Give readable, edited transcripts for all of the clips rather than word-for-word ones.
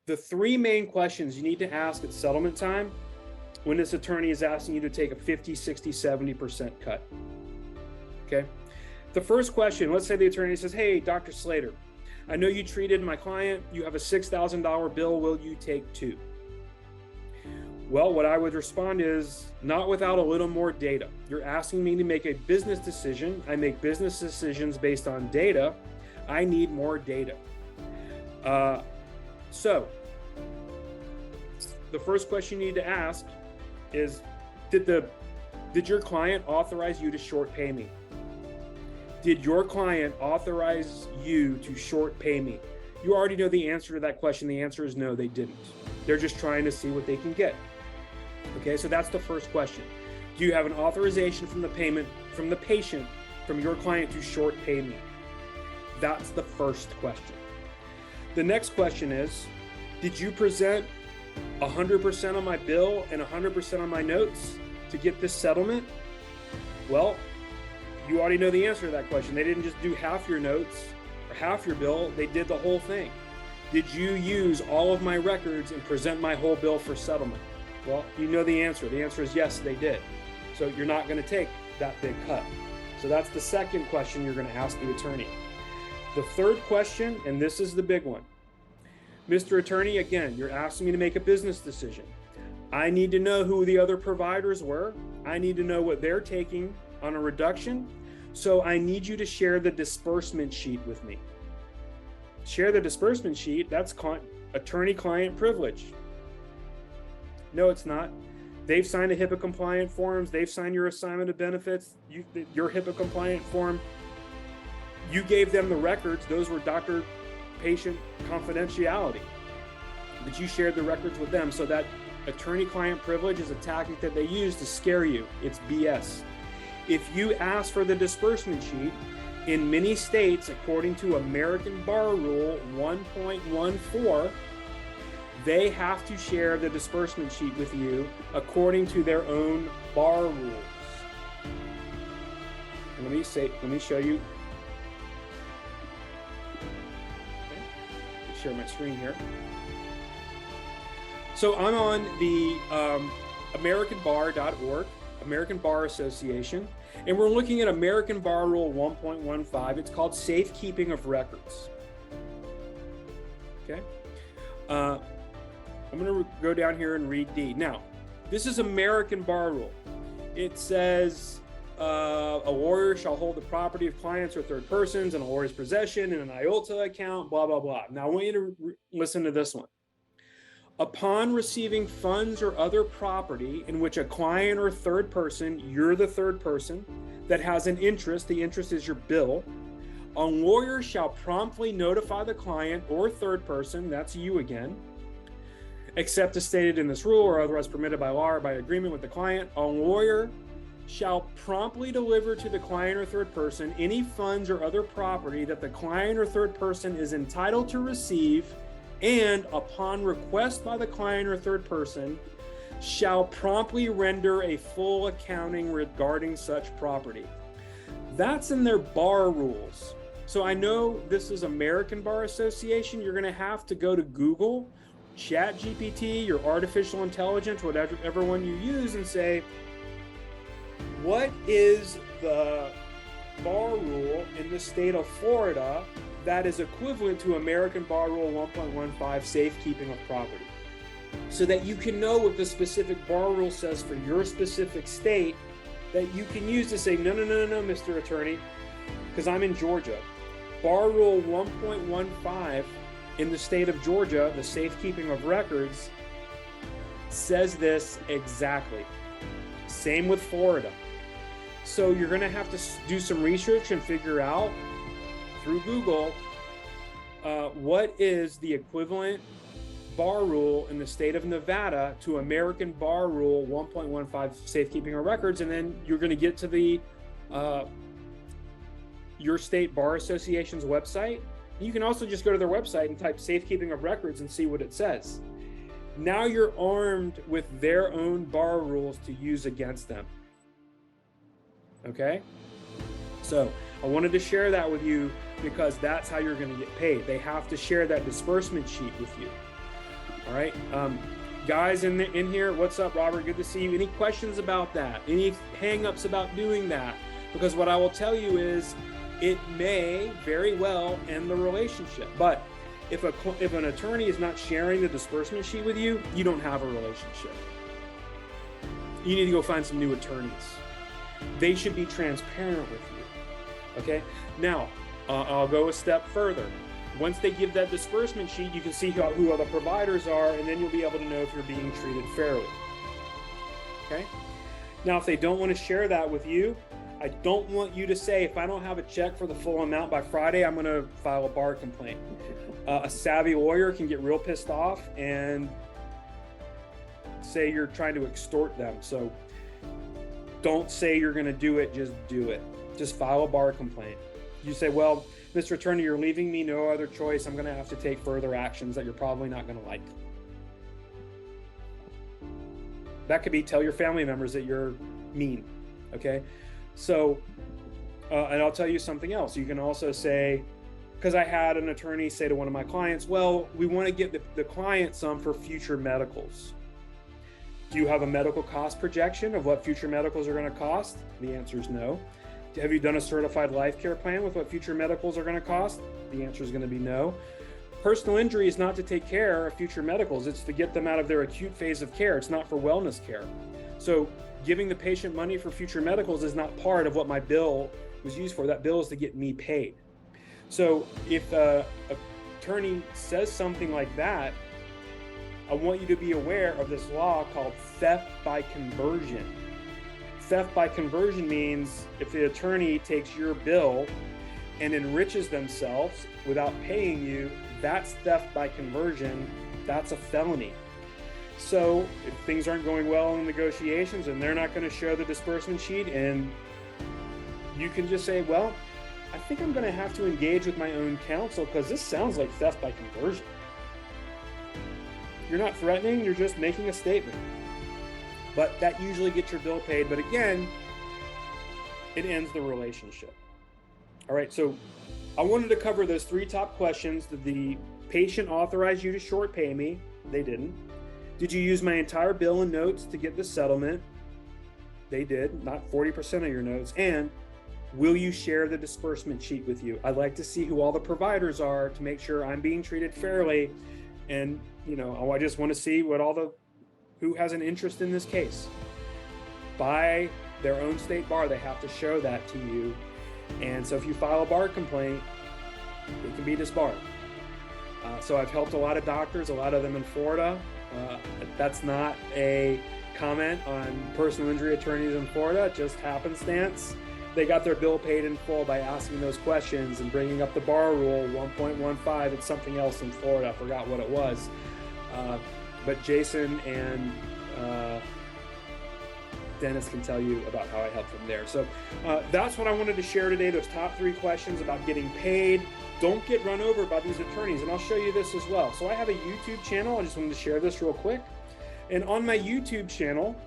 The three main questions you need to ask at settlement time when this attorney is asking you to take a 50, 60, 70% cut. Okay. The first question, let's say the attorney says, hey, Dr. Slater, I know you treated my client. You have a $6,000 bill. Will you take two? Well, what I would respond is not without a little more data. You're asking me to make a business decision. I make business decisions based on data. I need more data. So the first question you need to ask is, did your client authorize you to short pay me? Did your client authorize you to short pay me? You already know the answer to that question. The answer is no, they didn't. They're just trying to see what they can get. Okay, so that's the first question. Do you have an authorization from the patient, from your client to short pay me? That's the first question. The next question is, did you present 100% on my bill and 100% on my notes to get this settlement? Well, you already know the answer to that question. They didn't just do half your notes or half your bill, they did the whole thing. Did you use all of my records and present my whole bill for settlement? Well, you know the answer. The answer is yes, they did. So you're not going to take that big cut. So that's the second question you're going to ask the attorney. The third question, and this is the big one. Mr. Attorney, again, you're asking me to make a business decision. I need to know who the other providers were. I need to know what they're taking on a reduction. So I need you to share the disbursement sheet with me. Share the disbursement sheet, that's attorney-client privilege. No, it's not. They've signed a HIPAA compliant forms. They've signed your assignment of benefits, your HIPAA compliant form. You gave them the records. Those were doctor-patient confidentiality. But you shared the records with them. So that attorney-client privilege is a tactic that they use to scare you. It's BS. If you ask for the disbursement sheet, in many states, according to American Bar Rule 1.14, they have to share the disbursement sheet with you according to their own bar rules. And let me show you. Okay. Let me share my screen here. So I'm on the AmericanBar.org, American Bar Association, and we're looking at American Bar Rule 1.15. It's called Safekeeping of Records. Okay. I'm going to go down here and read D. Now, this is American Bar Rule. It says a lawyer shall hold the property of clients or third persons in a lawyer's possession in an IOLTA account, blah, blah, blah. Now, I want you to listen to this one. Upon receiving funds or other property in which a client or third person, you're the third person, that has an interest, the interest is your bill, a lawyer shall promptly notify the client or third person, that's you again, except as stated in this rule or otherwise permitted by law or by agreement with the client, a lawyer shall promptly deliver to the client or third person any funds or other property that the client or third person is entitled to receive, and upon request by the client or third person, shall promptly render a full accounting regarding such property. That's in their bar rules. So I know this is American Bar Association. You're going to have to go to Google, ChatGPT, your artificial intelligence, whatever one you use, and say, what is the bar rule in the state of Florida that is equivalent to American Bar Rule 1.15, safekeeping of property? So that you can know what the specific bar rule says for your specific state that you can use to say, no, Mr. Attorney, because I'm in Georgia. Bar Rule 1.15 in the state of Georgia, the safekeeping of records, says this exactly. Same with Florida. So you're going to have to do some research and figure out through Google what is the equivalent bar rule in the state of Nevada to American Bar Rule 1.15, safekeeping of records, and then you're going to get to the your state bar association's website. You can also just go to their website and type safekeeping of records and see what it says. Now you're armed with their own bar rules to use against them. Okay? So I wanted to share that with you because that's how you're going to get paid. They have to share that disbursement sheet with you. All right. Guys in here, what's up, Robert? Good to see you. Any questions about that? Any hang-ups about doing that? Because what I will tell you is it may very well end the relationship. But if an attorney is not sharing the disbursement sheet with you, you don't have a relationship. You need to go find some new attorneys. They should be transparent with you. Okay? Now, I'll go a step further. Once they give that disbursement sheet, you can see who other providers are, and then you'll be able to know if you're being treated fairly. Okay? Now, if they don't want to share that with you, I don't want you to say, if I don't have a check for the full amount by Friday, I'm going to file a bar complaint. A savvy lawyer can get real pissed off and say you're trying to extort them. So don't say you're going to do it, just do it. Just file a bar complaint. You say, well, Mr. Attorney, you're leaving me no other choice. I'm going to have to take further actions that you're probably not going to like. That could be tell your family members that you're mean. Okay. So, and I'll tell you something else. You can also say, because I had an attorney say to one of my clients, well, we want to get the client some for future medicals. Do you have a medical cost projection of what future medicals are going to cost? The answer is no. Have you done a certified life care plan with what future medicals are going to cost? The answer is going to be no. Personal injury is not to take care of future medicals. It's to get them out of their acute phase of care. It's not for wellness care. So giving the patient money for future medicals is not part of what my bill was used for. That bill is to get me paid. So if an attorney says something like that, I want you to be aware of this law called theft by conversion. Theft by conversion means if the attorney takes your bill and enriches themselves without paying you, that's theft by conversion. That's a felony. So if things aren't going well in negotiations and they're not going to show the disbursement sheet, and you can just say, well, I think I'm going to have to engage with my own counsel because this sounds like theft by conversion. You're not threatening, you're just making a statement. But that usually gets your bill paid. But again, it ends the relationship. All right, so I wanted to cover those 3 top questions. Did the patient authorize you to short pay me? They didn't. Did you use my entire bill and notes to get the settlement? They did, not 40% of your notes. And will you share the disbursement sheet with you? I'd like to see who all the providers are to make sure I'm being treated fairly. And, I just want to see who has an interest in this case. By their own state bar, they have to show that to you. And so if you file a bar complaint, it can be disbarred. So I've helped a lot of doctors, a lot of them in Florida. That's not a comment on personal injury attorneys in Florida, just happenstance. They got their bill paid in full by asking those questions and bringing up the bar rule 1.15. It's something else in Florida. I forgot what it was. But Jason and Dennis can tell you about how I helped them there. So that's what I wanted to share today, those top 3 questions about getting paid. Don't get run over by these attorneys. And I'll show you this as well. So I have a YouTube channel. I just wanted to share this real quick. And on my YouTube channel,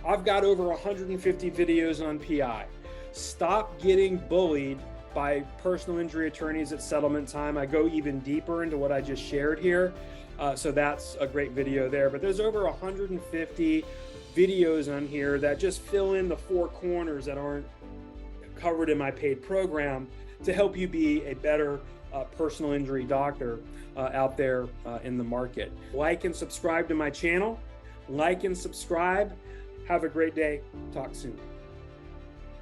I've got over 150 videos on PI. Stop getting bullied by personal injury attorneys at settlement time. I go even deeper into what I just shared here. So that's a great video there. But there's over 150 videos on here that just fill in the 4 corners that aren't covered in my paid program to help you be a better personal injury doctor out there in the market. Like and subscribe to my channel. Like and subscribe. Have a great day. Talk soon.